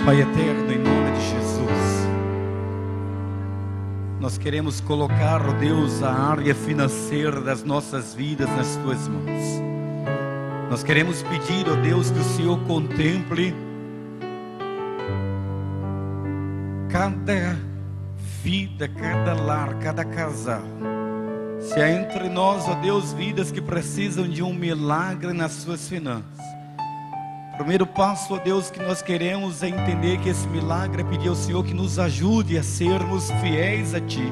Pai eterno, em nome de Jesus, nós queremos colocar, ó Deus, a área financeira das nossas vidas nas Tuas mãos. Nós queremos pedir, ó Deus, que o Senhor contemple cada vida, cada lar, cada casal. Se há entre nós, ó Deus, vidas que precisam de um milagre nas suas finanças, o primeiro passo, ó Deus, que nós queremos é entender que esse milagre é pedir ao Senhor que nos ajude a sermos fiéis a Ti.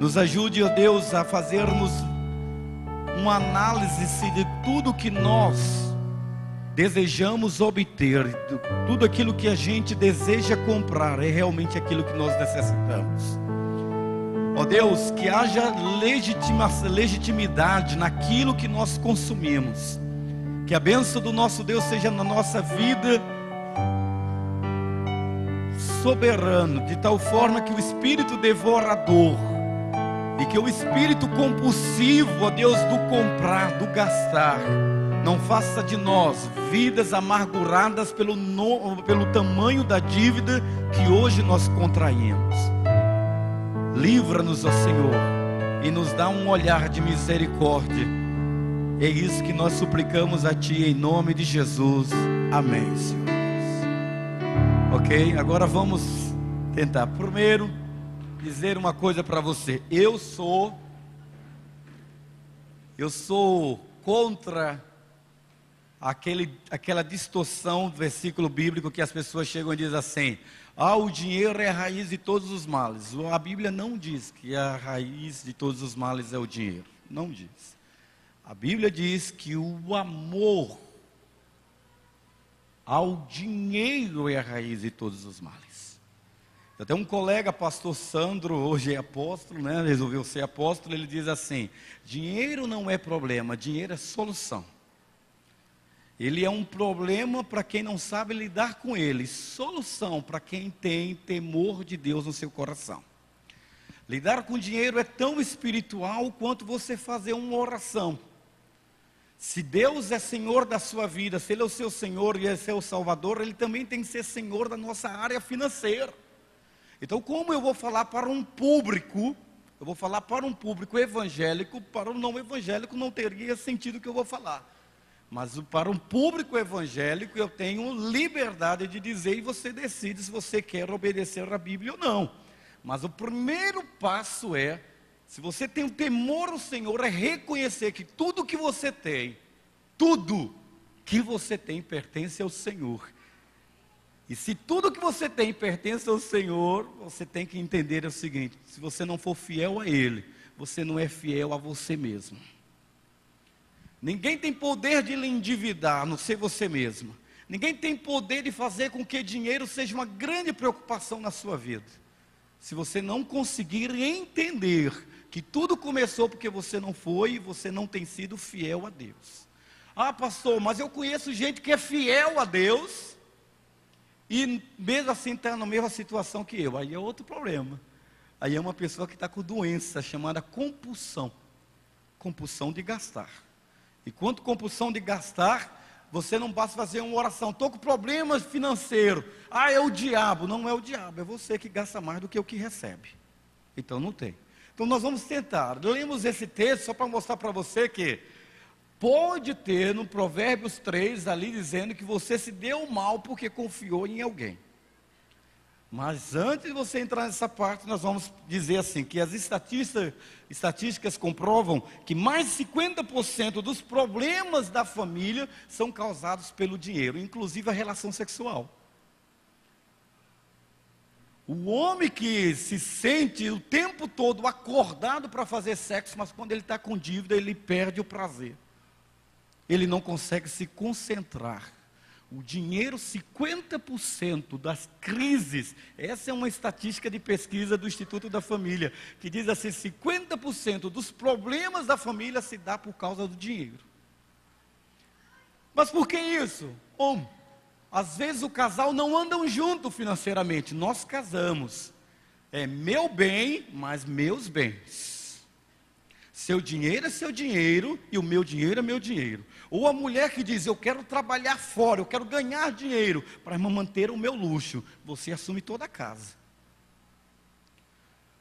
Nos ajude, ó Deus, a fazermos uma análise de tudo que nós desejamos obter, tudo aquilo que a gente deseja comprar, é realmente aquilo que nós necessitamos. Ó Deus, que haja legitimidade naquilo que nós consumimos. Que a bênção do nosso Deus seja na nossa vida soberano, de tal forma que o espírito devorador e que o espírito compulsivo, ó Deus, do comprar, do gastar, não faça de nós vidas amarguradas pelo tamanho da dívida que hoje nós contraímos. Livra-nos, ó Senhor, e nos dá um olhar de misericórdia. É isso que nós suplicamos a Ti em nome de Jesus. Amém, Senhor. Ok? Agora vamos tentar. Primeiro, dizer uma coisa para você. Eu sou contra aquela distorção do versículo bíblico que as pessoas chegam e dizem assim: o dinheiro é a raiz de todos os males. A Bíblia não diz que a raiz de todos os males é o dinheiro. Não diz. A Bíblia diz que o amor ao dinheiro é a raiz de todos os males. Eu tenho um colega, pastor Sandro, hoje é apóstolo, né? Resolveu ser apóstolo. Ele diz assim: dinheiro não é problema, dinheiro é solução. Ele é um problema para quem não sabe lidar com ele, solução para quem tem temor de Deus no seu coração. Lidar com dinheiro é tão espiritual quanto você fazer uma oração. Se Deus é Senhor da sua vida, se Ele é o seu Senhor e é seu Salvador, Ele também tem que ser Senhor da nossa área financeira. Então, como eu vou falar para um público, evangélico, para o não evangélico não teria sentido o que eu vou falar. Mas para um público evangélico eu tenho liberdade de dizer, e você decide se você quer obedecer a Bíblia ou não. Mas o primeiro passo é, se você tem um temor ao Senhor, é reconhecer que tudo que você tem pertence ao Senhor. E se tudo que você tem pertence ao Senhor, você tem que entender o seguinte: se você não for fiel a Ele, você não é fiel a você mesmo. Ninguém tem poder de lhe endividar, a não ser você mesmo. Ninguém tem poder de fazer com que dinheiro seja uma grande preocupação na sua vida. Se você não conseguir entender que tudo começou porque você não foi e você não tem sido fiel a Deus. Pastor, mas eu conheço gente que é fiel a Deus e mesmo assim está na mesma situação que eu. Aí é outro problema. Aí é uma pessoa que está com doença chamada compulsão. Compulsão de gastar. E quanto compulsão de gastar, você não basta fazer uma oração: estou com problemas financeiros. É o diabo. Não é o diabo, é você que gasta mais do que o que recebe. Então não tem. Então nós vamos tentar. Lemos esse texto só para mostrar para você que pode ter no Provérbios 3 ali dizendo que você se deu mal porque confiou em alguém. Mas antes de você entrar nessa parte, nós vamos dizer assim, que as estatísticas comprovam que mais de 50% dos problemas da família são causados pelo dinheiro, inclusive a relação sexual. O homem que se sente o tempo todo acordado para fazer sexo, mas quando ele está com dívida, ele perde o prazer. Ele não consegue se concentrar. O dinheiro, 50% das crises, essa é uma estatística de pesquisa do Instituto da Família, que diz assim: 50% dos problemas da família se dá por causa do dinheiro. Mas por que isso? Às vezes o casal não andam junto financeiramente. Nós casamos. É meu bem, mas meus bens. Seu dinheiro é seu dinheiro e o meu dinheiro é meu dinheiro. Ou a mulher que diz, eu quero trabalhar fora, eu quero ganhar dinheiro para manter o meu luxo. Você assume toda a casa.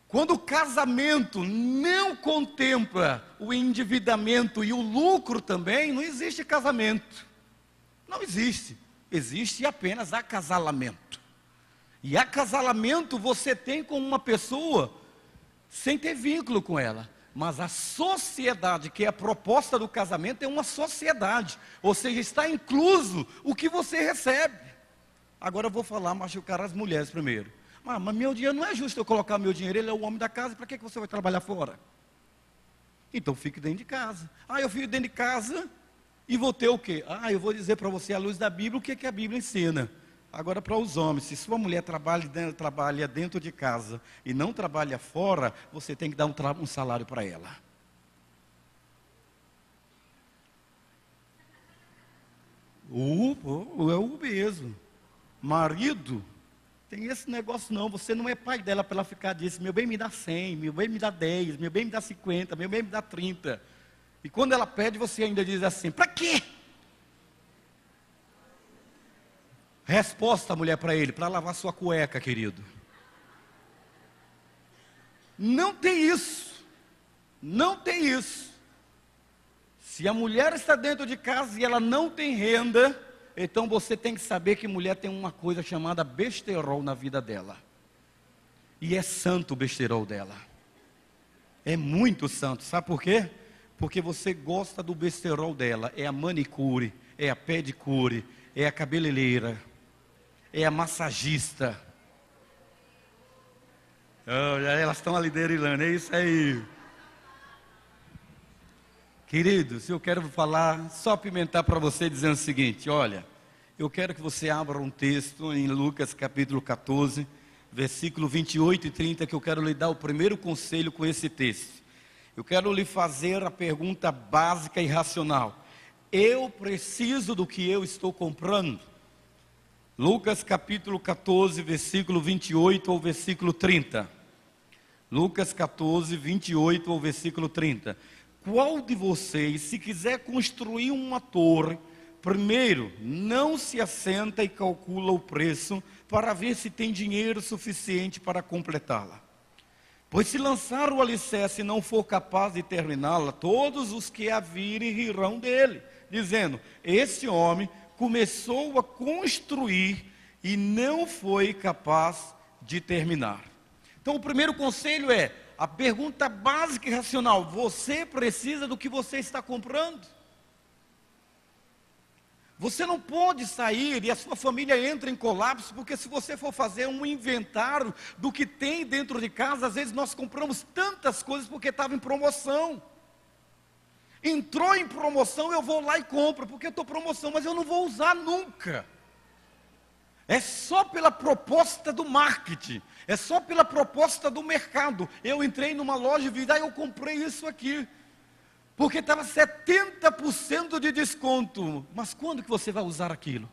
Quando o casamento não contempla o endividamento e o lucro também, não existe casamento. Não existe. Existe apenas acasalamento. E acasalamento você tem com uma pessoa sem ter vínculo com ela. Mas a sociedade, que é a proposta do casamento, é uma sociedade. Ou seja, está incluso o que você recebe. Agora eu vou falar, machucar as mulheres primeiro. Mas meu dinheiro, não é justo eu colocar meu dinheiro, ele é o homem da casa, para que você vai trabalhar fora? Então fique dentro de casa. Eu fico dentro de casa e vou ter o quê? Eu vou dizer para você, à luz da Bíblia, o que a Bíblia ensina. Agora, para os homens, se sua mulher trabalha dentro de casa e não trabalha fora, você tem que dar um salário para ela. É o mesmo. Marido, tem esse negócio não, você não é pai dela para ela ficar disso, meu bem me dá 100, meu bem me dá 10, meu bem me dá 50, meu bem me dá 30. E quando ela pede, você ainda diz assim, para quê? Resposta, mulher, para ele, para lavar sua cueca, querido. Não tem isso. Não tem isso. Se a mulher está dentro de casa e ela não tem renda, então você tem que saber que mulher tem uma coisa chamada besterol na vida dela. E é santo o besterol dela. É muito santo. Sabe por quê? Porque você gosta do besterol dela. É a manicure, é a pedicure, é a cabeleireira, é a massagista. Elas estão ali derilando, é isso aí. Queridos, eu quero falar, só pimentar para você dizendo o seguinte, olha, eu quero que você abra um texto em Lucas capítulo 14, versículo 28 e 30, que eu quero lhe dar o primeiro conselho com esse texto. Eu quero lhe fazer a pergunta básica e racional. Eu preciso do que eu estou comprando? Lucas capítulo 14, versículo 28 ao versículo 30. Lucas 14, 28 ao versículo 30. Qual de vocês, se quiser construir uma torre, primeiro, não se assenta e calcula o preço para ver se tem dinheiro suficiente para completá-la? Pois se lançar o alicerce e não for capaz de terminá-la, todos os que a virem rirão dele, dizendo, esse homem começou a construir e não foi capaz de terminar. Então o primeiro conselho é, a pergunta básica e racional, você precisa do que você está comprando? Você não pode sair e a sua família entra em colapso, porque se você for fazer um inventário do que tem dentro de casa, às vezes nós compramos tantas coisas porque estava em promoção. Entrou em promoção, eu vou lá e compro, porque estou em promoção, mas eu não vou usar nunca. É só pela proposta do marketing, é só pela proposta do mercado. Eu entrei numa loja e vi, eu comprei isso aqui, porque estava 70% de desconto. Mas quando que você vai usar aquilo?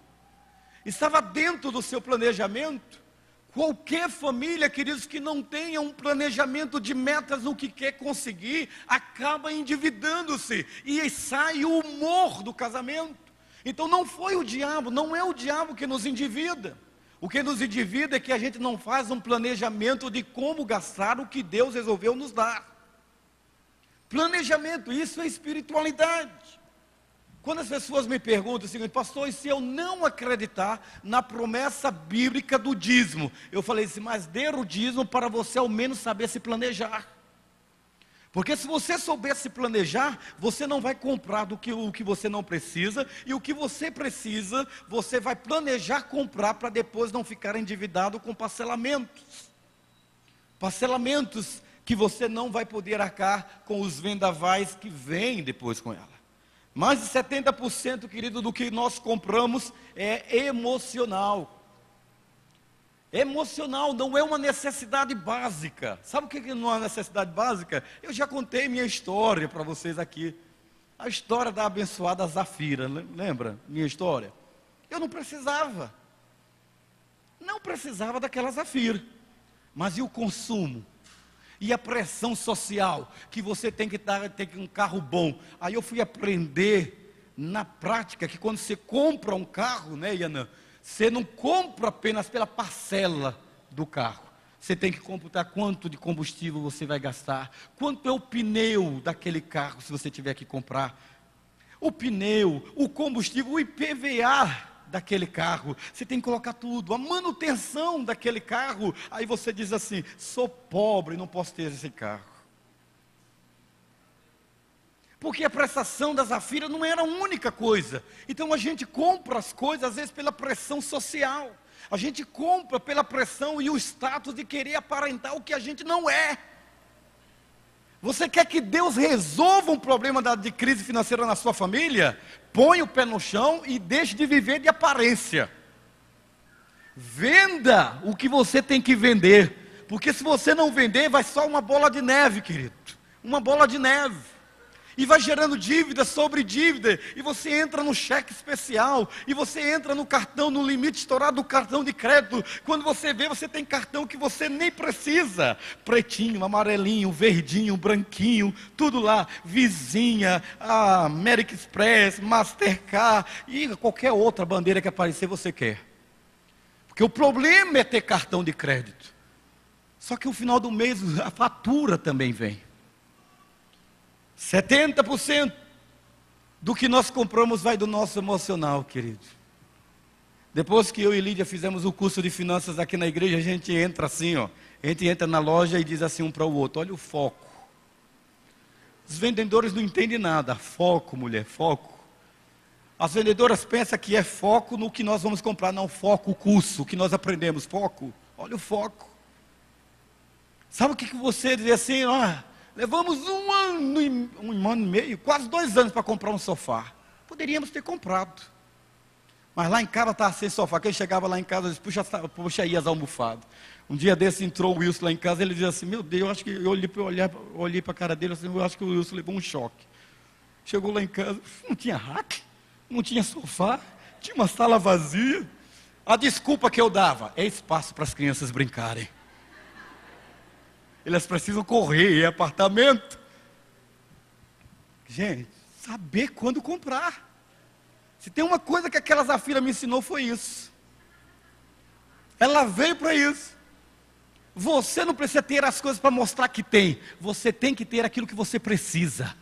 Estava dentro do seu planejamento? Qualquer família, queridos, que não tenha um planejamento de metas no que quer conseguir, acaba endividando-se, e sai o humor do casamento. Então não foi o diabo, não é o diabo que nos endivida. O que nos endivida é que a gente não faz um planejamento de como gastar o que Deus resolveu nos dar. Planejamento, isso é espiritualidade. Quando as pessoas me perguntam o seguinte, pastor, e se eu não acreditar na promessa bíblica do dízimo? Eu falei assim, mas dê o dízimo para você ao menos saber se planejar. Porque se você souber se planejar, você não vai comprar o que você não precisa, e o que você precisa, você vai planejar comprar para depois não ficar endividado com parcelamentos. Parcelamentos que você não vai poder arcar com os vendavais que vêm depois com ela. Mais de 70%, querido, do que nós compramos é emocional. Emocional, não é uma necessidade básica. Sabe o que não é uma necessidade básica? Eu já contei minha história para vocês aqui. A história da abençoada Zafira, lembra minha história? Eu não precisava. Não precisava daquela Zafira. Mas e o consumo? E a pressão social, que você tem que ter um carro bom. Aí eu fui aprender na prática que quando você compra um carro, né, Ianã, você não compra apenas pela parcela do carro. Você tem que computar quanto de combustível você vai gastar, quanto é o pneu daquele carro, se você tiver que comprar. O pneu, o combustível, o IPVA daquele carro, você tem que colocar tudo, a manutenção daquele carro. Aí você diz assim: sou pobre, não posso ter esse carro. Porque a prestação da Zafira não era a única coisa. Então a gente compra as coisas, às vezes, pela pressão social. A gente compra pela pressão e o status de querer aparentar o que a gente não é. Você quer que Deus resolva um problema de crise financeira na sua família? Põe o pé no chão e deixe de viver de aparência. Venda o que você tem que vender. Porque se você não vender, vai só uma bola de neve, querido. Uma bola de neve. E vai gerando dívida sobre dívida, e você entra no cheque especial, e você entra no cartão, no limite estourado do cartão de crédito. Quando você vê, você tem cartão que você nem precisa. Pretinho, amarelinho, verdinho, branquinho, tudo lá. Vizinha, a American Express, Mastercard, e qualquer outra bandeira que aparecer você quer. Porque o problema é ter cartão de crédito. Só que no final do mês a fatura também vem. 70% do que nós compramos vai do nosso emocional, querido. Depois que eu e Lídia fizemos o curso de finanças aqui na igreja, a gente entra assim, ó. A gente entra na loja e diz assim um para o outro: olha o foco. Os vendedores não entendem nada. Foco, mulher, foco. As vendedoras pensam que é foco no que nós vamos comprar. Não, foco, o curso, o que nós aprendemos. Foco, olha o foco. Sabe o que você diz assim, ó? Levamos um ano e meio, quase 2 anos para comprar um sofá. Poderíamos ter comprado. Mas lá em casa estava sem sofá. Quem chegava lá em casa disse: puxa aí as almofadas. Um dia desse entrou o Wilson lá em casa, ele disse assim: meu Deus, eu acho que eu olhei para a cara dele assim, eu acho que o Wilson levou um choque. Chegou lá em casa, não tinha rack, não tinha sofá, tinha uma sala vazia. A desculpa que eu dava: é espaço para as crianças brincarem. Elas precisam correr, é apartamento. Gente, saber quando comprar. Se tem uma coisa que aquela Zafira me ensinou, foi isso. Ela veio para isso. Você não precisa ter as coisas para mostrar que tem. Você tem que ter aquilo que você precisa.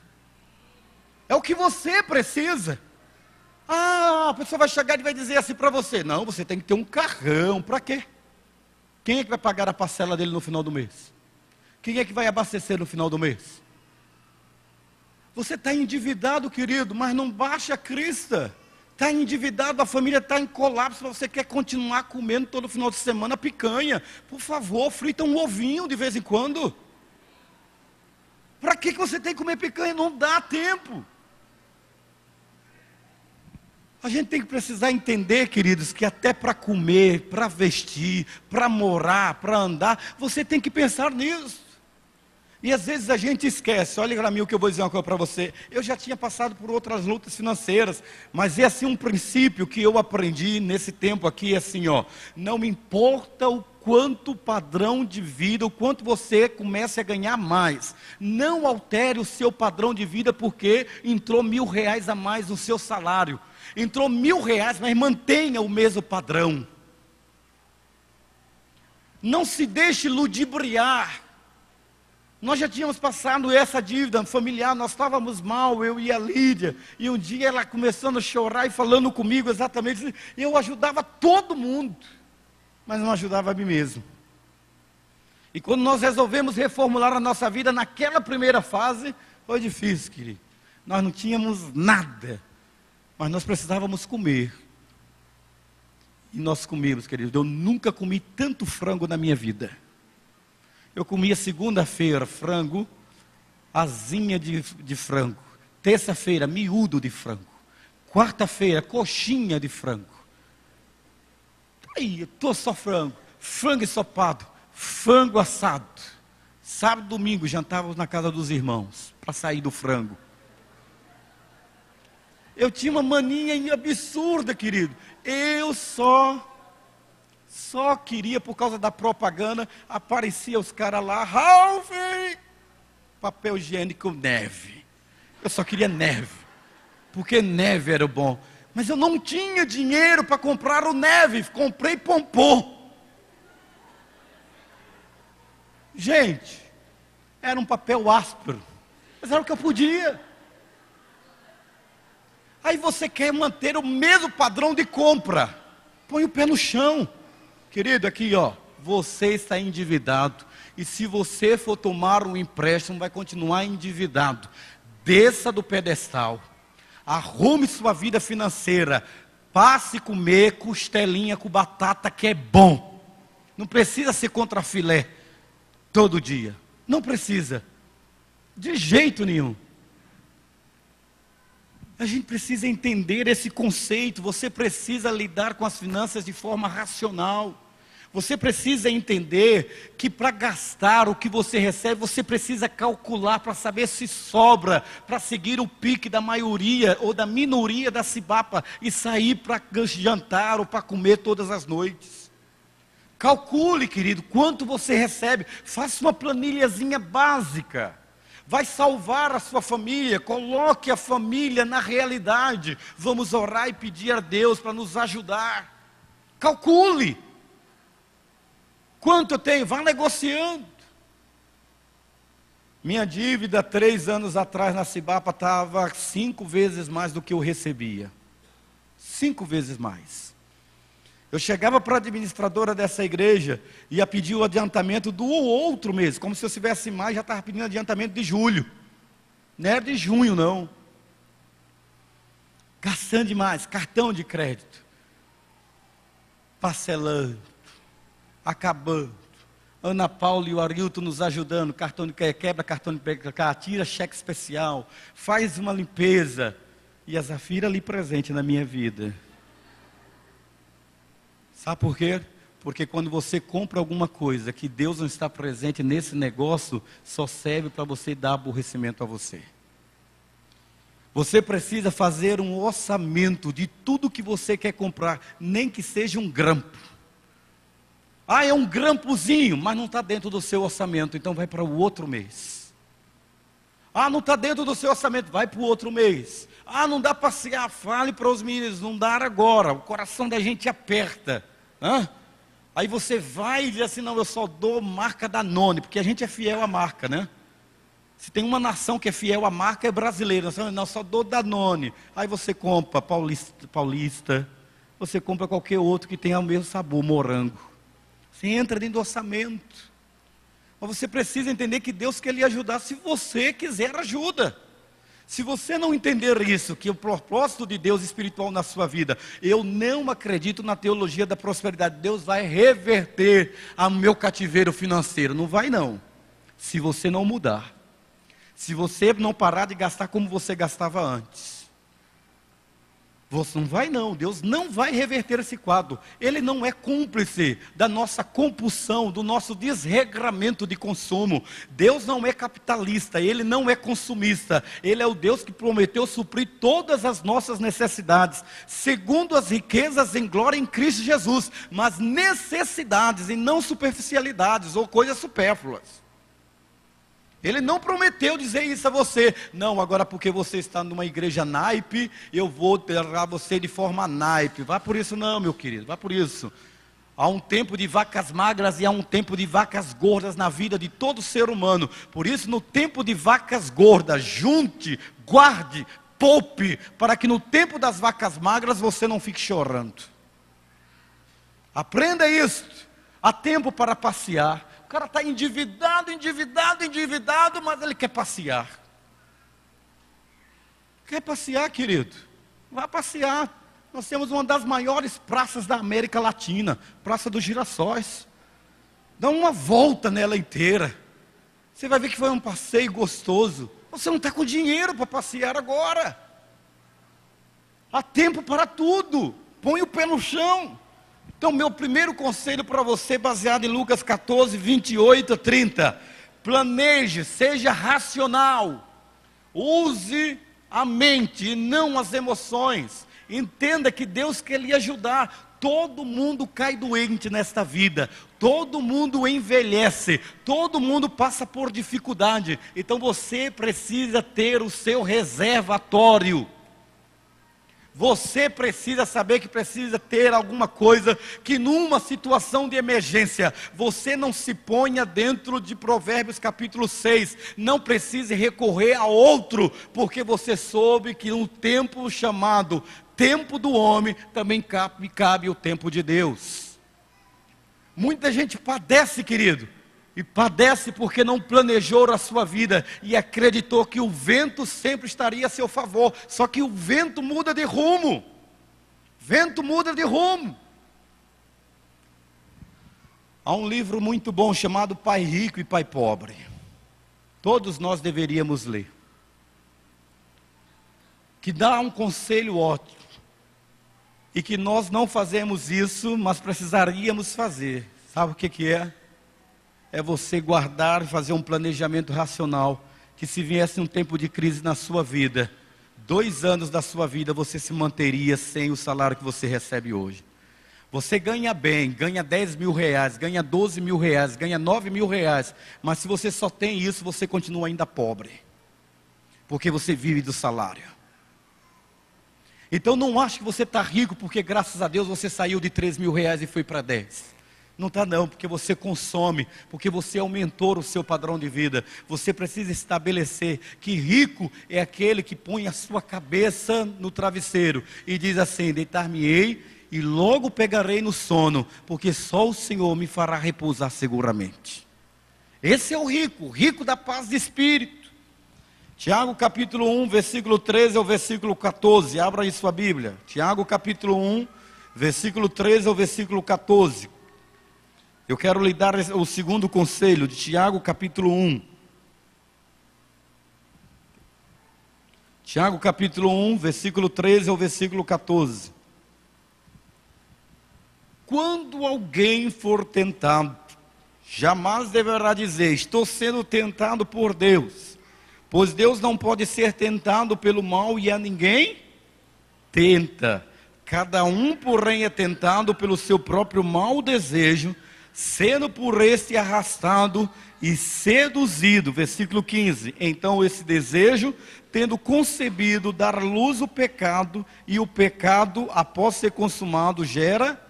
É o que você precisa. Ah, a pessoa vai chegar e vai dizer assim para você: não, você tem que ter um carrão. Para quê? Quem é que vai pagar a parcela dele no final do mês? Quem é que vai abastecer no final do mês? Você está endividado, querido, mas não baixa a crista. Está endividado, a família está em colapso, você quer continuar comendo todo final de semana picanha. Por favor, frita um ovinho de vez em quando. Para que você tem que comer picanha? Não dá tempo. A gente tem que precisar entender, queridos, que até para comer, para vestir, para morar, para andar, você tem que pensar nisso. E às vezes a gente esquece. Olha para mim o que eu vou dizer uma coisa para você. Eu já tinha passado por outras lutas financeiras, mas é assim um princípio que eu aprendi nesse tempo aqui, é assim, ó: não me importa o quanto o padrão de vida, o quanto você comece a ganhar mais, não altere o seu padrão de vida porque entrou R$1.000 a mais no seu salário. Entrou R$1.000, mas mantenha o mesmo padrão. Não se deixe ludibriar. Nós já tínhamos passado essa dívida familiar, nós estávamos mal, eu e a Lídia, e um dia ela começando a chorar e falando comigo exatamente, eu ajudava todo mundo, mas não ajudava a mim mesmo. E quando nós resolvemos reformular a nossa vida, naquela primeira fase, foi difícil, querido. Nós não tínhamos nada, mas nós precisávamos comer. E nós comíamos, querido. Eu nunca comi tanto frango na minha vida. Eu comia segunda-feira frango, asinha de frango. Terça-feira, miúdo de frango. Quarta-feira, coxinha de frango. Aí, eu estou só frango. Frango ensopado, frango assado. Sábado, domingo, jantávamos na casa dos irmãos, para sair do frango. Eu tinha uma mania absurda, querido. Eu só Só queria, por causa da propaganda, aparecia os caras lá, Ralph, papel higiênico, neve. Eu só queria neve, porque neve era bom. Mas eu não tinha dinheiro para comprar o neve, comprei pompom. Gente, era um papel áspero, mas era o que eu podia. Aí você quer manter o mesmo padrão de compra, põe o pé no chão. Querido, aqui ó, você está endividado, e se você for tomar um empréstimo, vai continuar endividado. Desça do pedestal, arrume sua vida financeira, passe a comer costelinha com batata, que é bom. Não precisa ser contra filé todo dia, não precisa, de jeito nenhum. A gente precisa entender esse conceito. Você precisa lidar com as finanças de forma racional. Você precisa entender que para gastar o que você recebe, você precisa calcular para saber se sobra, para seguir o pique da maioria ou da minoria da Cibapa e sair para jantar ou para comer todas as noites. Calcule, querido, quanto você recebe. Faça uma planilhazinha básica. Vai salvar a sua família, coloque a família na realidade. Vamos orar e pedir a Deus para nos ajudar. Calcule. Quanto eu tenho? Vá negociando. Minha dívida 3 anos atrás na Cibapa estava 5 vezes mais do que eu recebia. 5 vezes mais. Eu chegava para a administradora dessa igreja e ia pedir o adiantamento do outro mês, como se eu tivesse mais, já estava pedindo adiantamento de julho. Não era de junho, não. Gastando demais, cartão de crédito. Parcelando. Acabando. Ana Paula e o Arilton nos ajudando, cartão de quebra, cartão de PK, tira cheque especial, faz uma limpeza. E a Zafira ali presente na minha vida. Sabe por quê? Porque quando você compra alguma coisa que Deus não está presente nesse negócio, só serve para você dar aborrecimento a você. Você precisa fazer um orçamento de tudo que você quer comprar, nem que seja um grampo. Ah, é um grampozinho, mas não está dentro do seu orçamento, então vai para o outro mês. Ah, não está dentro do seu orçamento, vai para o outro mês. Ah, não dá para passear, fale para os meninos, não dá agora, o coração da gente aperta. Aí você vai e diz assim, não, eu só dou marca Danone, porque a gente é fiel à marca, né? Se tem uma nação que é fiel à marca, é brasileira. Não, só dou Danone. Aí você compra Paulista, você compra qualquer outro que tenha o mesmo sabor, morango. Você entra dentro do orçamento. Mas você precisa entender que Deus quer lhe ajudar, se você quiser ajuda. Se você não entender isso, que o propósito de Deus espiritual na sua vida, eu não acredito na teologia da prosperidade. Deus vai reverter o meu cativeiro financeiro. Não vai não. Se você não mudar. Se você não parar de gastar como você gastava antes. Você não vai não, Deus não vai reverter esse quadro. Ele não é cúmplice da nossa compulsão, do nosso desregramento de consumo. Deus não é capitalista, Ele não é consumista. Ele é o Deus que prometeu suprir todas as nossas necessidades, segundo as riquezas em glória em Cristo Jesus. Mas necessidades e não superficialidades ou coisas supérfluas. Ele não prometeu dizer isso a você. Não, agora porque você está numa igreja naipe, eu vou tratar você de forma naipe. Vá por isso não, meu querido, vá por isso. Há um tempo de vacas magras e há um tempo de vacas gordas na vida de todo ser humano. Por isso, no tempo de vacas gordas, junte, guarde, poupe, para que no tempo das vacas magras você não fique chorando. Aprenda isso. Há tempo para passear. O cara está endividado, mas ele quer passear. Quer passear, querido? Vá passear. Nós temos uma das maiores praças da América Latina, Praça dos Girassóis. Dá uma volta nela inteira. Você vai ver que foi um passeio gostoso. Você não está com dinheiro para passear agora. Há tempo para tudo. Põe o pé no chão. Então, meu primeiro conselho para você, baseado em Lucas 14, 28 a 30. Planeje, seja racional. Use a mente e não as emoções. Entenda que Deus quer lhe ajudar. todo mundo cai doente nesta vida, todo mundo envelhece, todo mundo passa por dificuldade. Então você precisa ter o seu reservatório. Você precisa saber que precisa ter alguma coisa que numa situação de emergência, você não se ponha dentro de Provérbios capítulo 6, não precise recorrer a outro, porque você soube que um tempo chamado tempo do homem, também cabe o tempo de Deus. Muita gente padece, querido, e padece porque não planejou a sua vida e acreditou que o vento sempre estaria a seu favor. Só que o vento muda de rumo. Vento muda de rumo. Há um livro muito bom chamado Pai Rico e Pai Pobre. Todos nós deveríamos ler. Que dá um conselho ótimo. E que nós não fazemos isso, mas precisaríamos fazer. Sabe o que é? É você guardar e fazer um planejamento racional, que se viesse um tempo de crise na sua vida, 2 anos da sua vida você se manteria sem o salário que você recebe hoje. Você ganha bem, ganha 10 mil reais, ganha 12 mil reais, ganha 9 mil reais, mas se você só tem isso, você continua ainda pobre, porque você vive do salário. Então não ache que você está rico, porque graças a Deus você saiu de 3 mil reais e foi para 10. Não está não, porque você consome, porque você aumentou o seu padrão de vida. Você precisa estabelecer que rico é aquele que põe a sua cabeça no travesseiro e diz assim: deitar-me-ei e logo pegarei no sono, porque só o Senhor me fará repousar seguramente. Esse é o rico, rico da paz de espírito. Tiago capítulo 1, versículo 13 ao versículo 14, abra aí sua Bíblia. Tiago capítulo 1, versículo 13 ao versículo 14. Eu quero lhe dar o segundo conselho de Tiago capítulo 1. Tiago capítulo 1, versículo 13 ao versículo 14. Quando alguém for tentado, jamais deverá dizer: estou sendo tentado por Deus. Pois Deus não pode ser tentado pelo mal e a ninguém tenta. Cada um, porém, é tentado pelo seu próprio mau desejo, sendo por este arrastado e seduzido. Versículo 15. Então esse desejo, tendo concebido, dar luz ao pecado, e o pecado, após ser consumado, gera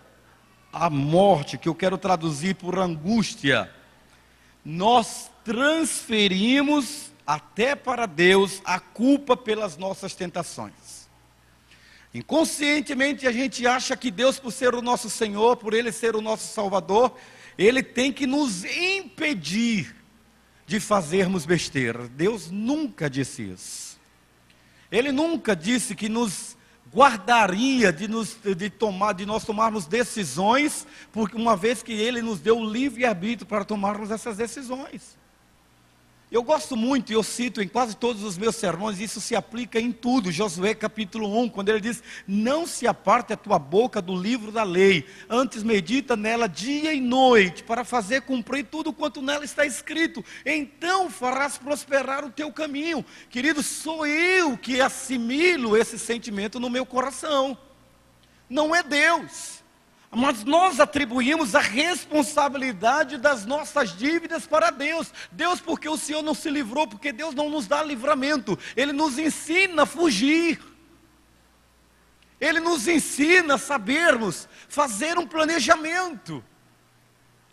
a morte, que eu quero traduzir por angústia. Nós transferimos até para Deus a culpa pelas nossas tentações. Inconscientemente a gente acha que Deus, por ser o nosso Senhor, por Ele ser o nosso Salvador, Ele tem que nos impedir de fazermos besteira. Deus nunca disse isso. Ele nunca disse que nos guardaria de nós tomarmos decisões, porque uma vez que Ele nos deu o livre-arbítrio para tomarmos essas decisões. Eu gosto muito, e eu cito em quase todos os meus sermões, isso se aplica em tudo. Josué capítulo 1, quando ele diz: não se aparte a tua boca do livro da lei, antes medita nela dia e noite, para fazer cumprir tudo quanto nela está escrito, então farás prosperar o teu caminho. Querido, sou eu que assimilo esse sentimento no meu coração, não é Deus. Mas nós atribuímos a responsabilidade das nossas dívidas para Deus. Deus, porque o Senhor não se livrou, porque Deus não nos dá livramento. Ele nos ensina a fugir. Ele nos ensina a sabermos fazer um planejamento.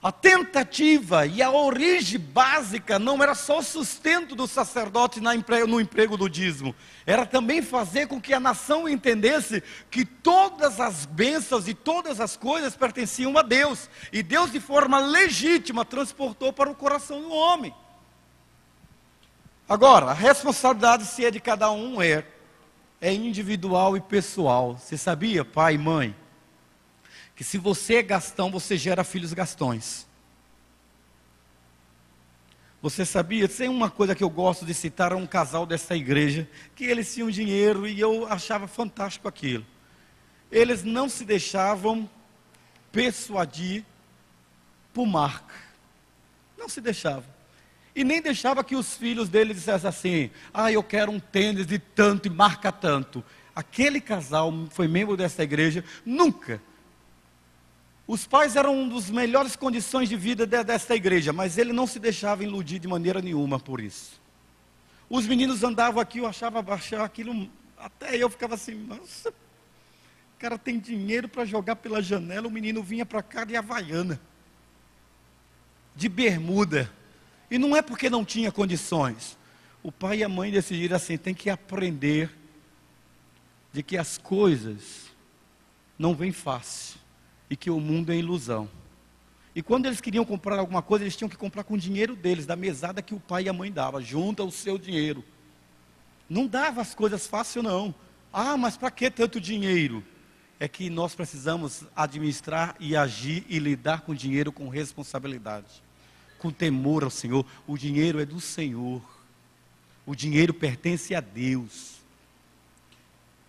A tentativa e a origem básica não era só o sustento do sacerdote no emprego do dízimo. Era também fazer com que a nação entendesse que todas as bênçãos e todas as coisas pertenciam a Deus. E Deus, de forma legítima, transportou para o coração do homem. Agora, a responsabilidade, se é de cada um, é individual e pessoal. Você sabia, pai e mãe, que se você é gastão, você gera filhos gastões? Você sabia? Tem uma coisa que eu gosto de citar, um casal dessa igreja, que eles tinham dinheiro e eu achava fantástico aquilo. Eles não se deixavam persuadir por marca. Não se deixavam. E nem deixava que os filhos deles dissessem assim: eu quero um tênis de tanto e marca tanto. Aquele casal foi membro dessa igreja, nunca Os pais eram uma das melhores condições de vida desta igreja, mas ele não se deixava iludir de maneira nenhuma por isso. Os meninos andavam aqui, eu achava aquilo, até eu ficava assim, nossa, o cara tem dinheiro para jogar pela janela, o menino vinha para cá de havaiana, de bermuda, e não é porque não tinha condições. O pai e a mãe decidiram assim, tem que aprender de que as coisas não vêm fácil, e que o mundo é ilusão. E quando eles queriam comprar alguma coisa, eles tinham que comprar com o dinheiro deles, da mesada que o pai e a mãe davam, junta o seu dinheiro. Não dava as coisas fácil não. Ah, mas para que tanto dinheiro? É que nós precisamos administrar e agir e lidar com o dinheiro com responsabilidade, com temor ao Senhor. O dinheiro é do Senhor. O dinheiro pertence a Deus.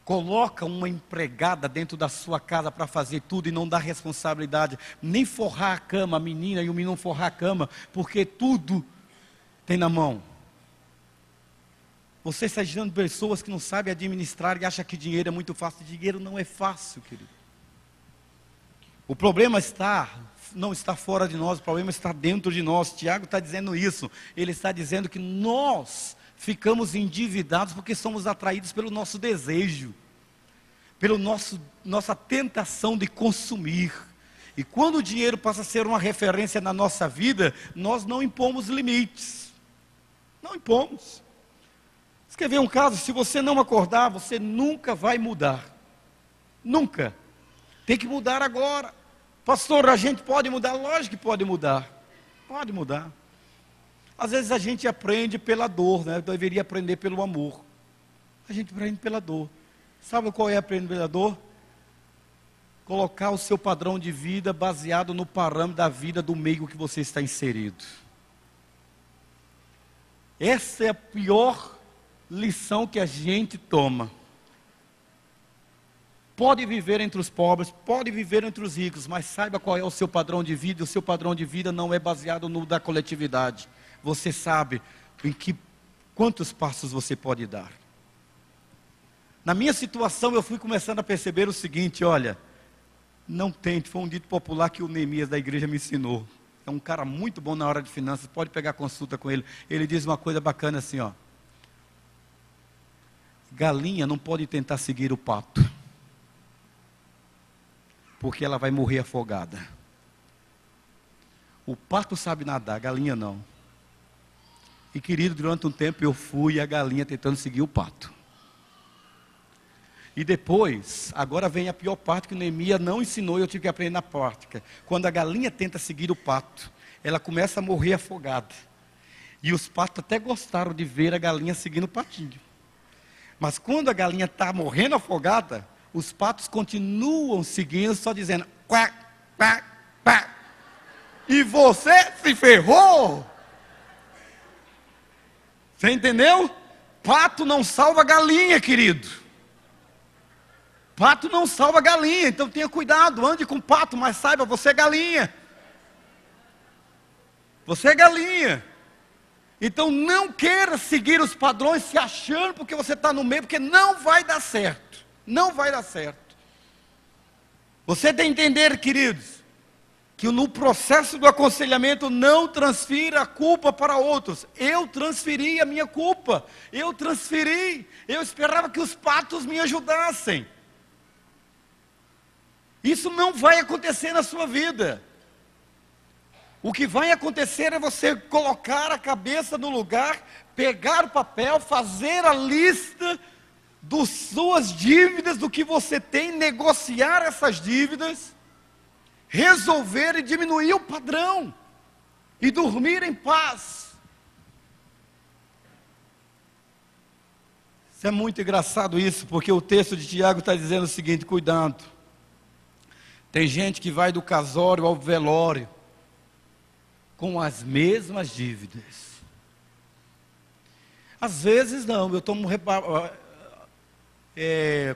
Coloca uma empregada dentro da sua casa para fazer tudo e não dá responsabilidade, nem forrar a cama, a menina e o menino forrar a cama, porque tudo tem na mão. Você está gerando pessoas que não sabem administrar e acham que dinheiro é muito fácil. Dinheiro não é fácil, querido. O problema não está fora de nós, o problema está dentro de nós. Tiago está dizendo isso. Ele está dizendo que nós ficamos endividados porque somos atraídos pelo nosso desejo, pela nossa tentação de consumir. E quando o dinheiro passa a ser uma referência na nossa vida, nós não impomos limites. Não impomos. Você quer ver um caso? Se você não acordar, você nunca vai mudar. Nunca. Tem que mudar agora. Pastor, a gente pode mudar? Lógico que pode mudar. Pode mudar. Às vezes a gente aprende pela dor, né? Eu deveria aprender pelo amor. A gente aprende pela dor. Sabe qual é aprender pela dor? Colocar o seu padrão de vida baseado no parâmetro da vida do meio que você está inserido. Essa é a pior lição que a gente toma. Pode viver entre os pobres, pode viver entre os ricos, mas saiba qual é o seu padrão de vida. O seu padrão de vida não é baseado no da coletividade. Você sabe quantos passos você pode dar. Na minha situação, eu fui começando a perceber o seguinte, olha, não tente, foi um dito popular que o Neemias da igreja me ensinou. É um cara muito bom na hora de finanças, pode pegar consulta com ele. Ele diz uma coisa bacana assim, ó. Galinha não pode tentar seguir o pato, porque ela vai morrer afogada. O pato sabe nadar, a galinha não. E querido, durante um tempo eu fui a galinha tentando seguir o pato. E depois, agora vem a pior parte que o Neemias não ensinou e eu tive que aprender na prática. Quando a galinha tenta seguir o pato, ela começa a morrer afogada. E os patos até gostaram de ver a galinha seguindo o patinho. Mas quando a galinha está morrendo afogada, os patos continuam seguindo, só dizendo, quack, quack, quack. E você se ferrou. Você entendeu? Pato não salva galinha, querido. Pato não salva galinha, então tenha cuidado, ande com pato, mas saiba, você é galinha. Você é galinha. Então não queira seguir os padrões se achando porque você está no meio, porque não vai dar certo. Não vai dar certo. Você tem que entender, queridos, que no processo do aconselhamento não transfira a culpa para outros. Eu transferi a minha culpa. Eu esperava que os patos me ajudassem. Isso não vai acontecer na sua vida. O que vai acontecer é você colocar a cabeça no lugar, pegar o papel, fazer a lista das suas dívidas, do que você tem, negociar essas dívidas, resolver e diminuir o padrão, e dormir em paz. Isso é muito engraçado isso, porque o texto de Tiago está dizendo o seguinte, cuidado. Tem gente que vai do casório ao velório, com as mesmas dívidas. Às vezes não, eu tomo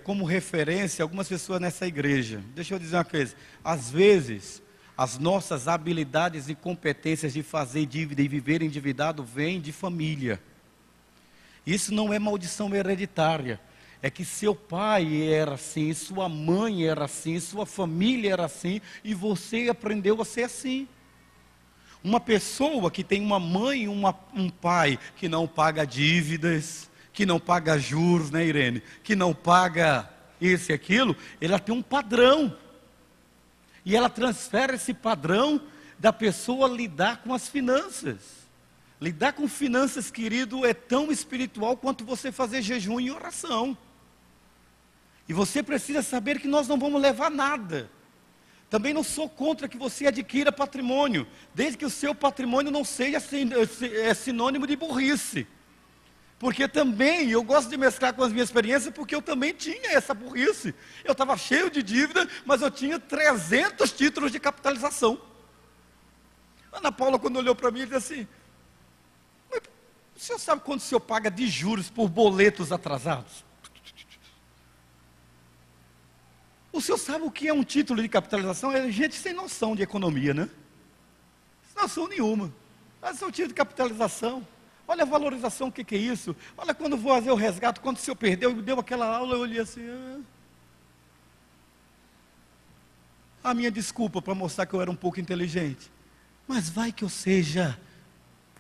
como referência algumas pessoas nessa igreja. Deixa eu dizer uma coisa, às vezes as nossas habilidades e competências de fazer dívida e viver endividado vêm de família. Isso não é maldição hereditária, é que seu pai era assim, sua mãe era assim, sua família era assim, e você aprendeu a ser assim. Uma pessoa que tem uma mãe e um pai que não paga dívidas, que não paga juros, né, Irene? Que não paga isso e aquilo, ela tem um padrão. E ela transfere esse padrão da pessoa lidar com as finanças. Lidar com finanças, querido, é tão espiritual quanto você fazer jejum e oração. E você precisa saber que nós não vamos levar nada. Também não sou contra que você adquira patrimônio, desde que o seu patrimônio não seja sinônimo de burrice. Porque também, eu gosto de mesclar com as minhas experiências, porque eu também tinha essa burrice. Eu estava cheio de dívida, mas eu tinha 300 títulos de capitalização. Ana Paula, quando olhou para mim, disse assim: mas o senhor sabe quanto o senhor paga de juros por boletos atrasados? O senhor sabe o que é um título de capitalização? É gente sem noção de economia, né? Sem noção nenhuma. Mas é um título de capitalização. Olha a valorização, o que é isso? Olha, quando vou fazer o resgate, quando o senhor perdeu, deu aquela aula, eu olhei assim. A minha desculpa para mostrar que eu era um pouco inteligente. Mas vai que eu seja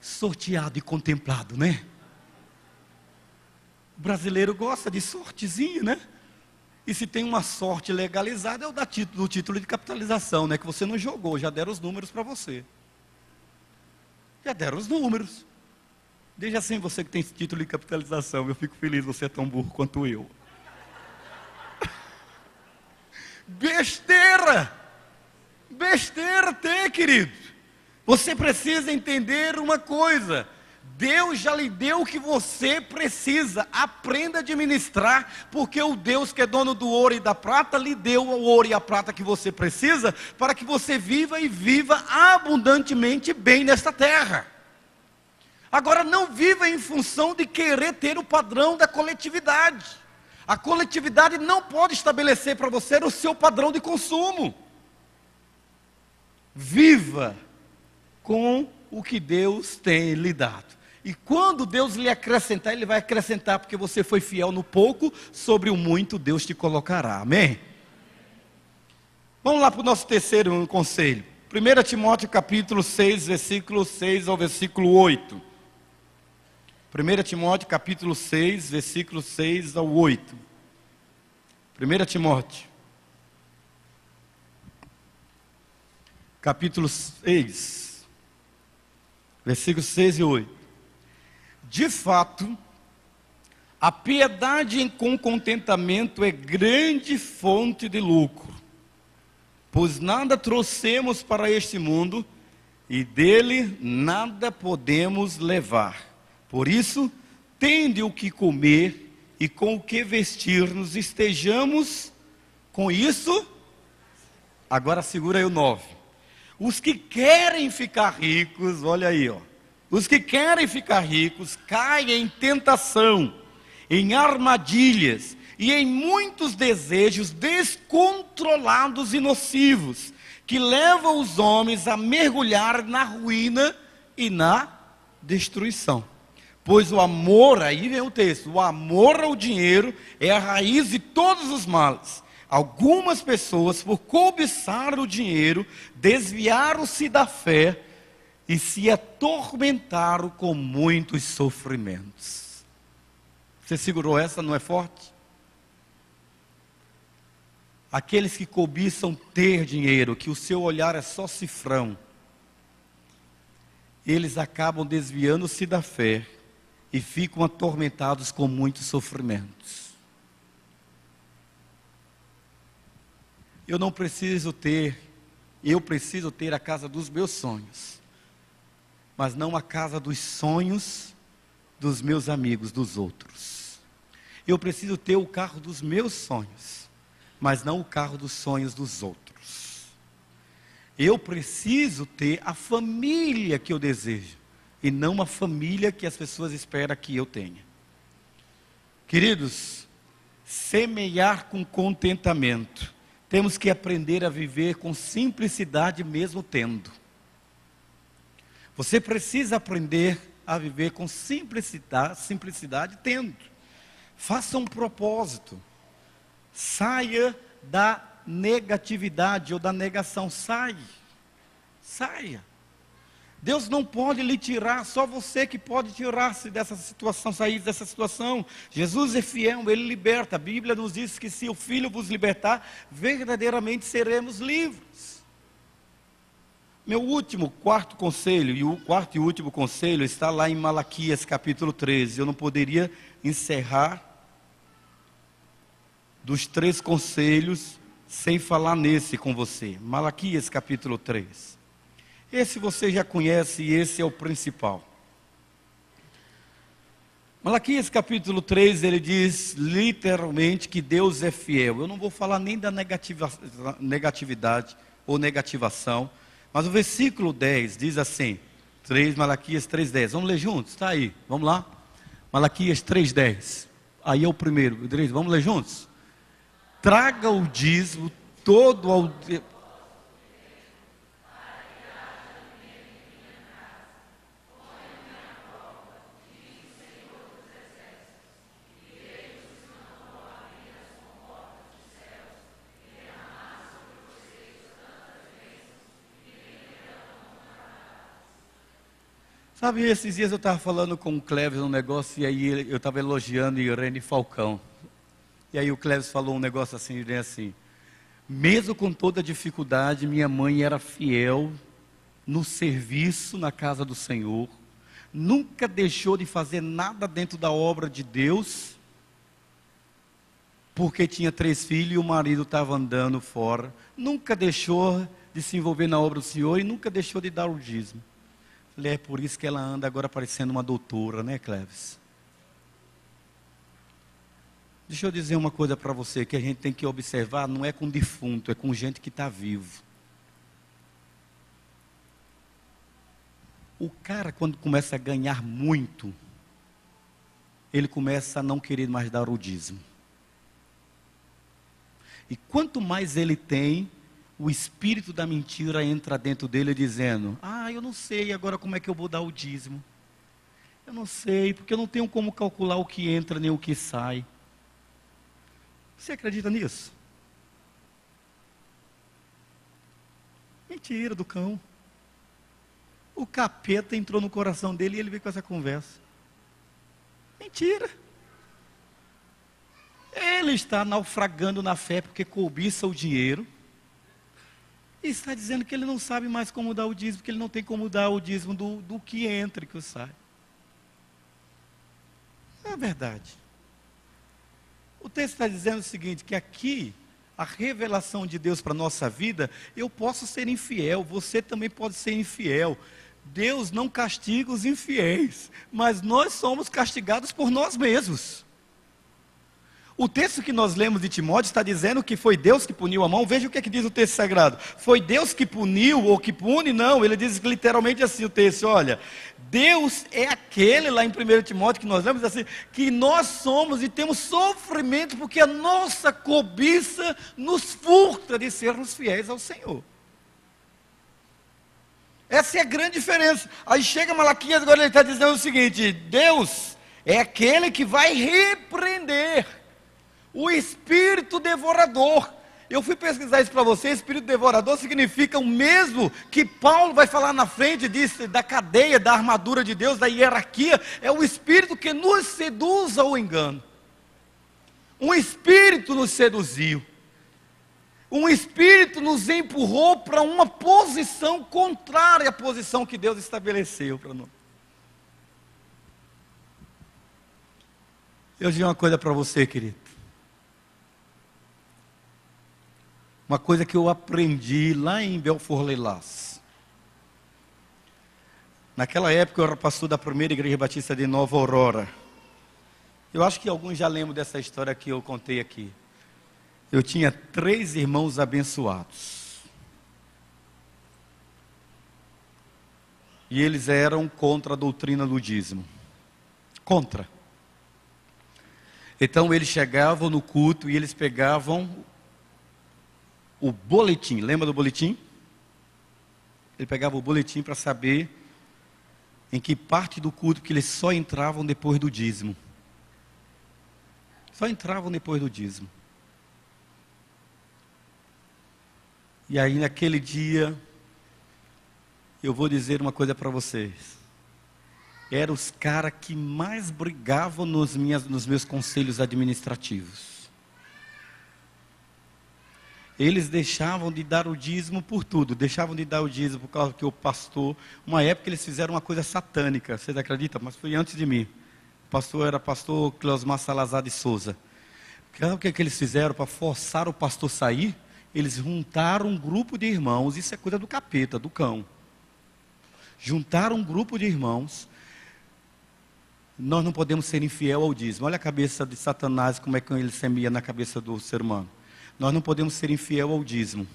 sorteado e contemplado, né? O brasileiro gosta de sortezinho, né? E se tem uma sorte legalizada, é o do título de capitalização, né? Que você não jogou, já deram os números para você. Já deram os números. Desde assim, você que tem esse título de capitalização, eu fico feliz, você é tão burro quanto eu. Besteira! Besteira tem, querido. Você precisa entender uma coisa: Deus já lhe deu o que você precisa. Aprenda a administrar, porque o Deus que é dono do ouro e da prata lhe deu o ouro e a prata que você precisa, para que você viva e viva abundantemente bem nesta terra. Agora, não viva em função de querer ter o padrão da coletividade. A coletividade não pode estabelecer para você o seu padrão de consumo. Viva com o que Deus tem lhe dado. E quando Deus lhe acrescentar, Ele vai acrescentar, porque você foi fiel no pouco, sobre o muito Deus te colocará. Amém? Vamos lá para o nosso terceiro conselho. 1 Timóteo capítulo 6, versículo 6 ao versículo 8. 1 Timóteo capítulo 6, versículo 6 ao 8. 1 Timóteo capítulo 6, versículos 6 e 8. De fato, a piedade com contentamento é grande fonte de lucro, pois nada trouxemos para este mundo e dele nada podemos levar. Por isso, tende o que comer e com o que vestir-nos, estejamos com isso. Agora segura aí o 9. Os que querem ficar ricos, olha aí, ó. Os que querem ficar ricos caem em tentação, em armadilhas e em muitos desejos descontrolados e nocivos, que levam os homens a mergulhar na ruína e na destruição. Pois o amor, aí vem o texto, o amor ao dinheiro é a raiz de todos os males. Algumas pessoas, por cobiçar o dinheiro, desviaram-se da fé e se atormentaram com muitos sofrimentos. Você segurou essa, não é forte? Aqueles que cobiçam ter dinheiro, que o seu olhar é só cifrão, eles acabam desviando-se da fé e ficam atormentados com muitos sofrimentos. Eu preciso ter a casa dos meus sonhos, mas não a casa dos sonhos dos meus amigos, dos outros. Eu preciso ter o carro dos meus sonhos, mas não o carro dos sonhos dos outros. Eu preciso ter a família que eu desejo, e não a família que as pessoas esperam que eu tenha. Queridos, semear com contentamento. Temos que aprender a viver com simplicidade mesmo tendo. Você precisa aprender a viver com simplicidade tendo. Faça um propósito. Saia da negatividade ou da negação. Saia. Deus não pode lhe tirar, só você que pode tirar-se dessa situação, sair dessa situação. Jesus é fiel, Ele liberta. A Bíblia nos diz que se o Filho vos libertar, verdadeiramente seremos livres. Meu quarto conselho, e o quarto e último conselho, está lá em Malaquias capítulo 13. Eu não poderia encerrar dos 3 conselhos sem falar nesse com você. Malaquias capítulo 3. Esse você já conhece e esse é o principal. Malaquias capítulo 3, ele diz literalmente que Deus é fiel. Eu não vou falar nem da negatividade ou negativação, mas o versículo 10 diz assim, Malaquias 3,10. Vamos ler juntos? Está aí, vamos lá? Malaquias 3,10. Aí é o primeiro. Vamos ler juntos? Traga o dízimo todo ao... Sabe, esses dias eu estava falando com o Cleves um negócio, e aí eu estava elogiando Irene Falcão. E aí o Cleves falou um negócio assim, mesmo com toda a dificuldade, minha mãe era fiel no serviço na casa do Senhor, nunca deixou de fazer nada dentro da obra de Deus, porque tinha 3 filhos e o marido estava andando fora, nunca deixou de se envolver na obra do Senhor e nunca deixou de dar o dízimo. É por isso que ela anda agora parecendo uma doutora, né, Cleves? Deixa eu dizer uma coisa para você, que a gente tem que observar, não é com defunto, é com gente que está vivo. O cara, quando começa a ganhar muito, ele começa a não querer mais dar o dízimo. E quanto mais ele tem, o espírito da mentira entra dentro dele dizendo, eu não sei agora como é que eu vou dar o dízimo. Eu não sei, porque eu não tenho como calcular o que entra nem o que sai. Você acredita nisso? Mentira do cão. O capeta entrou no coração dele e ele veio com essa conversa. Mentira. Ele está naufragando na fé porque cobiça o dinheiro. E está dizendo que ele não sabe mais como dar o dízimo, que ele não tem como dar o dízimo do que entra e que sai. É verdade. O texto está dizendo o seguinte, que aqui, a revelação de Deus para a nossa vida, eu posso ser infiel, você também pode ser infiel. Deus não castiga os infiéis, mas nós somos castigados por nós mesmos. O texto que nós lemos de Timóteo está dizendo que foi Deus que puniu a mão. Veja o que é que diz o texto sagrado. Foi Deus que puniu ou que pune? Não, ele diz literalmente assim o texto, olha, Deus é aquele lá em 1 Timóteo que nós lemos assim, que nós somos e temos sofrimento porque a nossa cobiça nos furta de sermos fiéis ao Senhor. Essa é a grande diferença. Aí chega Malaquias, agora ele está dizendo o seguinte, Deus é aquele que vai repreender o espírito devorador. Eu fui pesquisar isso para você. Espírito devorador significa o mesmo que Paulo vai falar na frente da cadeia, da armadura de Deus, da hierarquia. É o espírito que nos seduz ao engano. Um espírito nos seduziu. Um espírito nos empurrou para uma posição contrária à posição que Deus estabeleceu para nós. Eu digo uma coisa para você, querido. Uma coisa que eu aprendi lá em Belfort-Lelás. Naquela época eu era pastor da primeira igreja batista de Nova Aurora. Eu acho que alguns já lembram dessa história que eu contei aqui. Eu tinha 3 irmãos abençoados. E eles eram contra a doutrina do dízimo. Contra. Então eles chegavam no culto e eles pegavam o boletim, lembra do boletim? Ele pegava o boletim para saber em que parte do culto que eles só entravam depois do dízimo. Só entravam depois do dízimo. E aí naquele dia, eu vou dizer uma coisa para vocês. Eram os caras que mais brigavam nos meus conselhos administrativos. Eles deixavam de dar o dízimo por tudo. Deixavam de dar o dízimo por causa que o pastor... Uma época eles fizeram uma coisa satânica. Vocês acreditam? Mas foi antes de mim. O pastor era pastor Cleosmar Salazar de Souza. Sabe o que eles fizeram para forçar o pastor a sair? Eles juntaram um grupo de irmãos. Isso é coisa do capeta, do cão. Juntaram um grupo de irmãos. Nós não podemos ser infiel ao dízimo. Olha a cabeça de Satanás, como é que ele semeia na cabeça do ser humano. Nós não podemos ser infiel ao dízimo.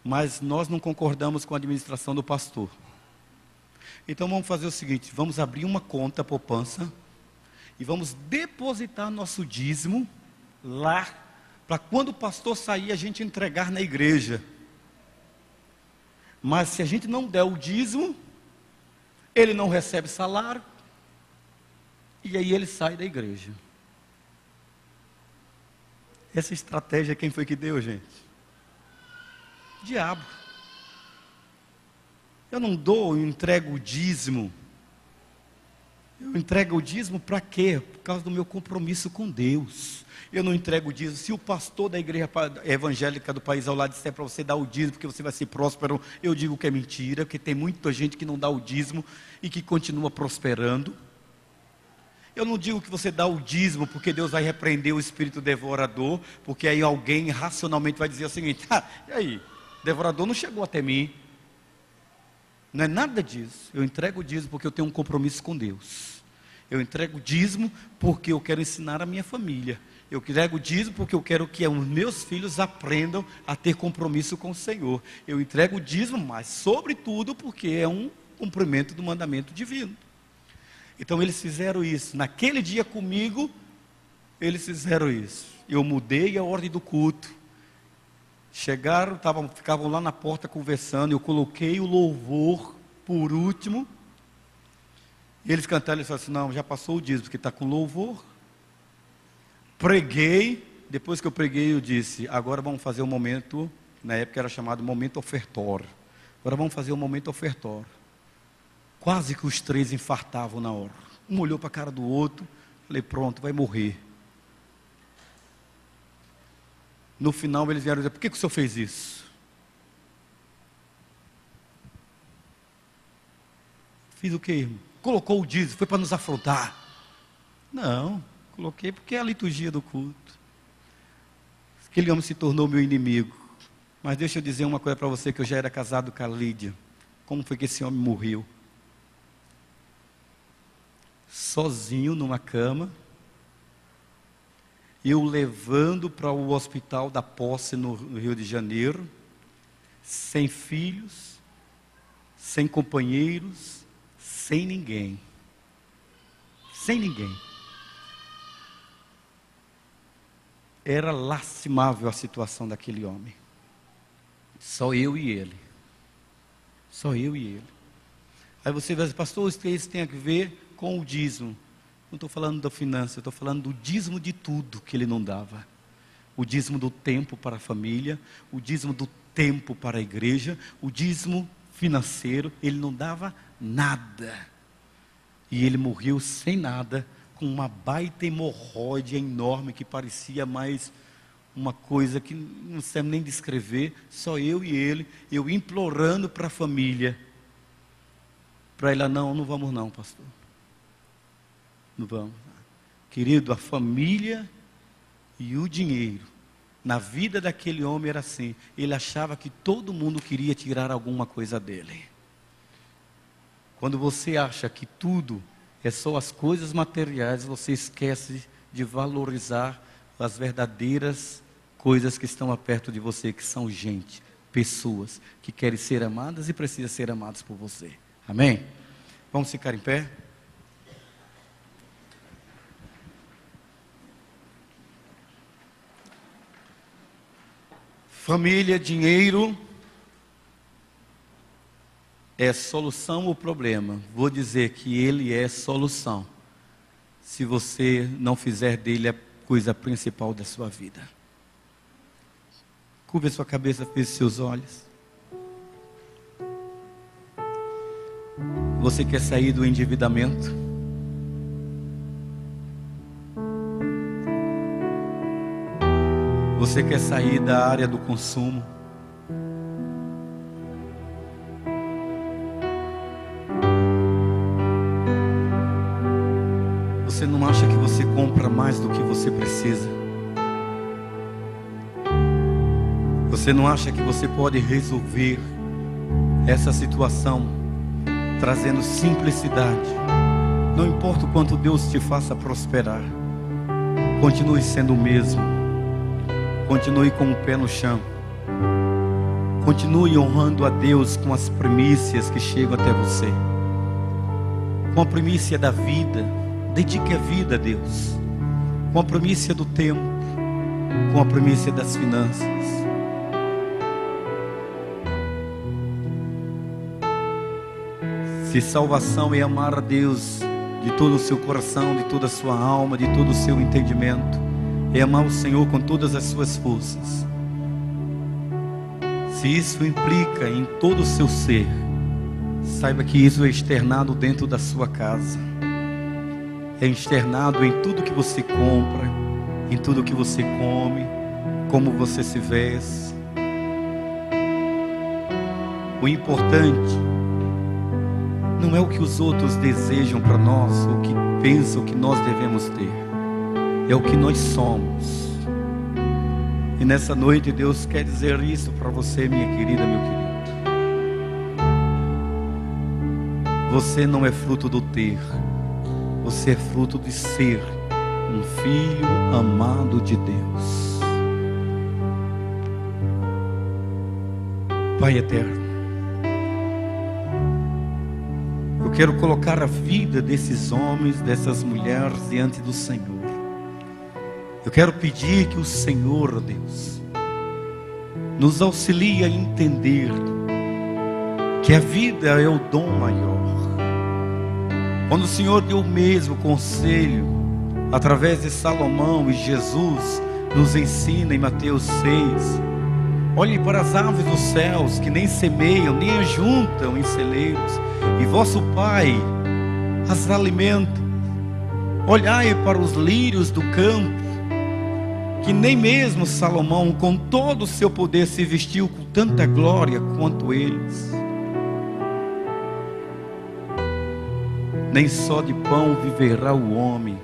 Mas nós não concordamos com a administração do pastor. Então vamos fazer o seguinte, vamos abrir uma conta poupança e vamos depositar nosso dízimo lá, para quando o pastor sair a gente entregar na igreja. Mas se a gente não der o dízimo, ele não recebe salário, e aí ele sai da igreja. Essa estratégia quem foi que deu, gente? Diabo. Eu não dou, eu entrego o dízimo. Eu entrego o dízimo para quê? Por causa do meu compromisso com Deus. Eu não entrego o dízimo. Se o pastor da igreja evangélica do país ao lado disser para você dar o dízimo porque você vai ser próspero, eu digo que é mentira, porque tem muita gente que não dá o dízimo e que continua prosperando. Eu não digo que você dá o dízimo porque Deus vai repreender o espírito devorador, porque aí alguém racionalmente vai dizer o seguinte, e aí, o devorador não chegou até mim. Não é nada disso. Eu entrego o dízimo porque eu tenho um compromisso com Deus. Eu entrego o dízimo porque eu quero ensinar a minha família. Eu entrego o dízimo porque eu quero que os meus filhos aprendam a ter compromisso com o Senhor. Eu entrego o dízimo, mas sobretudo porque é um cumprimento do mandamento divino. Então eles fizeram isso. Naquele dia comigo, eles fizeram isso. Eu mudei a ordem do culto. Chegaram, ficavam lá na porta conversando. Eu coloquei o louvor por último. E eles cantaram, eles falaram assim, não, já passou o dízimo, porque está com louvor. Preguei. Depois que eu preguei, eu disse, agora vamos fazer um momento, na época era chamado momento ofertório. Agora vamos fazer um momento ofertório. Quase que os três infartavam na hora. Um olhou para a cara do outro. Falei, pronto, vai morrer. No final eles vieram dizer, por que o senhor fez isso? Fiz o quê, irmão? Colocou o dízimo, foi para nos afrontar. Não, coloquei porque é a liturgia do culto. Aquele homem se tornou meu inimigo. Mas deixa eu dizer uma coisa para você, que eu já era casado com a Lídia. Como foi que esse homem morreu? Sozinho numa cama, eu levando para o hospital da Posse no Rio de Janeiro, sem filhos, sem companheiros, sem ninguém. Sem ninguém. Era lastimável a situação daquele homem. Só eu e ele. Só eu e ele. Aí você vai dizer, pastor, isso tem a ver com o dízimo. Não estou falando da finança, eu estou falando do dízimo de tudo que ele não dava. O dízimo do tempo para a família, o dízimo do tempo para a igreja, o dízimo financeiro, ele não dava nada. E ele morreu sem nada, com uma baita hemorroide enorme, que parecia mais uma coisa que não sei nem descrever, só eu e ele, eu implorando para a família, para ela, não vamos não, pastor. Não vamos. Querido, a família e o dinheiro, na vida daquele homem era assim, ele achava que todo mundo queria tirar alguma coisa dele. Quando você acha que tudo é só as coisas materiais, você esquece de valorizar as verdadeiras coisas que estão perto de você, que são gente, pessoas que querem ser amadas e precisam ser amadas por você. Amém? Vamos ficar em pé? Família, dinheiro é solução ou problema? Vou dizer que ele é solução. se você não fizer dele a coisa principal da sua vida. Curva a sua cabeça, feche seus olhos. Você quer sair do endividamento? Você quer sair da área do consumo? Você não acha que você compra mais do que você precisa? Você não acha que você pode resolver essa situação trazendo simplicidade? Não importa o quanto Deus te faça prosperar, continue sendo o mesmo. Continue com o pé no chão. Continue honrando a Deus com as primícias que chegam até você. Com a primícia da vida, dedique a vida a Deus. Com a primícia do tempo, com a primícia das finanças. Se salvação é amar a Deus de todo o seu coração, de toda a sua alma, de todo o seu entendimento, é amar o Senhor com todas as suas forças. Se isso implica em todo o seu ser, saiba que isso é externado dentro da sua casa. É externado em tudo que você compra, em tudo que você come, como você se veste. O importante não é o que os outros desejam para nós, ou o que pensam que nós devemos ter. É o que nós somos. E nessa noite Deus quer dizer isso para você, minha querida, meu querido. Você não é fruto do ter. Você é fruto de ser um filho amado de Deus. Pai eterno, eu quero colocar a vida desses homens, dessas mulheres diante do Senhor. Eu quero pedir que o Senhor, ó Deus, nos auxilie a entender que a vida é o dom maior. Quando o Senhor deu o mesmo conselho através de Salomão, e Jesus nos ensina em Mateus 6, olhe para as aves dos céus, que nem semeiam, nem ajuntam em celeiros, e vosso Pai as alimenta. Olhai para os lírios do campo, que nem mesmo Salomão, com todo o seu poder, se vestiu com tanta glória quanto eles. Nem só de pão viverá o homem,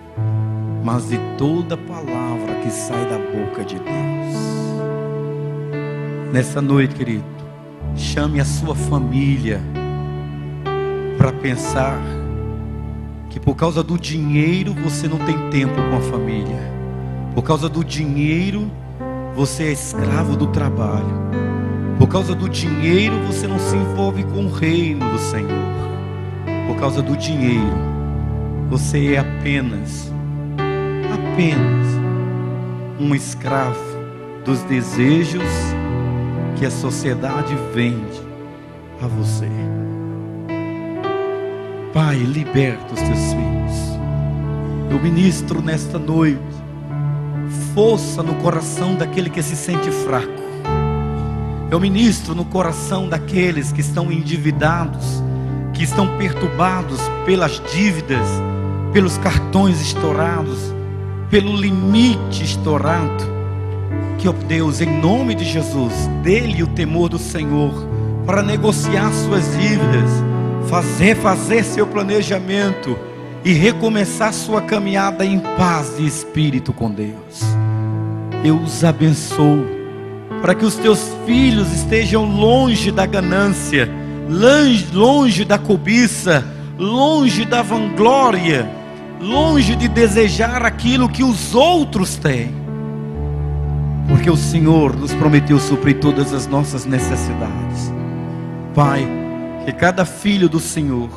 mas de toda palavra que sai da boca de Deus. Nessa noite, querido, chame a sua família para pensar que por causa do dinheiro você não tem tempo com a família. Por causa do dinheiro você é escravo do trabalho. Por causa do dinheiro você não se envolve com o reino do Senhor. Por causa do dinheiro você é apenas um escravo dos desejos que a sociedade vende a você. Pai, liberta os teus filhos. Eu ministro nesta noite força no coração daquele que se sente fraco. Eu ministro no coração daqueles que estão endividados, que estão perturbados pelas dívidas, pelos cartões estourados, pelo limite estourado. Que, ó Deus, em nome de Jesus, dê-lhe o temor do Senhor para negociar suas dívidas, fazer seu planejamento e recomeçar sua caminhada em paz de espírito com Deus. Eu os abençoo para que os teus filhos estejam longe da ganância, longe da cobiça, longe da vanglória, longe de desejar aquilo que os outros têm, porque o Senhor nos prometeu suprir todas as nossas necessidades. Pai, que cada filho do Senhor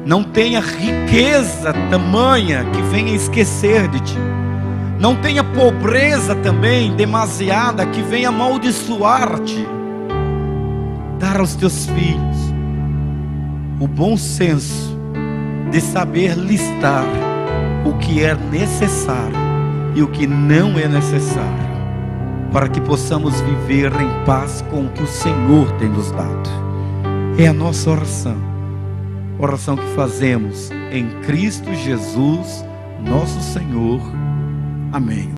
não tenha riqueza tamanha que venha esquecer de Ti, não tenha pobreza também demasiada que venha amaldiçoar-te. Dar aos teus filhos o bom senso de saber listar o que é necessário e o que não é necessário, para que possamos viver em paz com o que o Senhor tem nos dado. É a nossa oração que fazemos em Cristo Jesus, nosso Senhor. Amém.